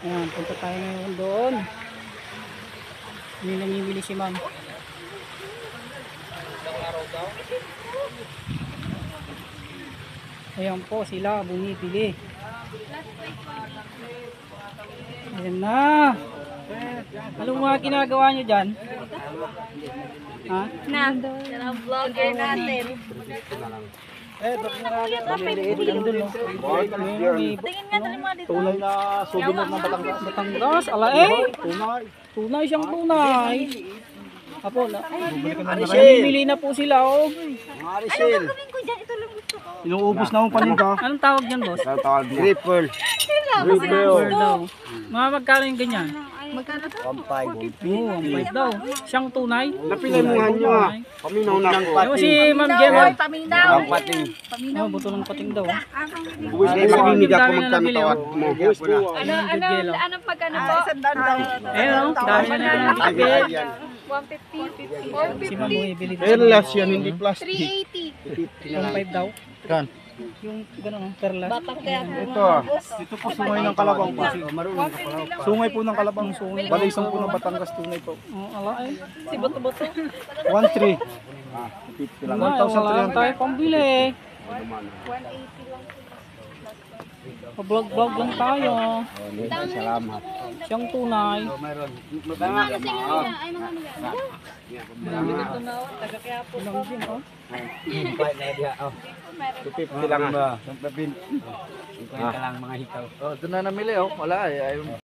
Ayan, punta tayo ngayon doon. Hindi namimili si ma'am. Ayan po sila, bumibili. Ayan na. Anong mga ginagawa nyo dyan? Ha? Vlogger natin. Tingin nga dali mga dito. Tunay na souvenir ng Batangas. Batangas, alae. Tunay. Tunay siyang tunay. Apo, namimili na po sila, oh. Marisil. Gawin ko dyan, ito lang gusto ko. Inuubos na akong paninda. Anong tawag dyan, boss? Triple. Or daw. Mga magkano yung ganyan? Magkano to? 1.5. Oo, ang bait daw. Siyang tunay. Napilamuhan nyo ah. Paminaw na ako. Yung si Ma'am Gemma. Paminaw. Oh, buto ng pating daw. Buwis na makinig ako magkano tawad mo. Anong pagkano po? Eh, no? Dami na naman nakikit. 150. Si Ma'am bumibili din. Perlas yan, hindi plastic. 380. Yung 5 daw. Kan. Yung gano'n, perlas. Ito ah. Ito po sungay ng kalabang po. Sungay po ng kalabang. Balisang po ng Batangas tunay po. Oh, ala eh. Si Boto-Boto. 1.3. 50 lang. Wala tayo pambili. 180 lang. Pa-vlog-vlog lang tayo. Salamat. Siyang tunay. Ilang din, oh. 250 lang ba? 50 lang mga hitaw. Oh, doon na namili oh. Wala eh. Ayun.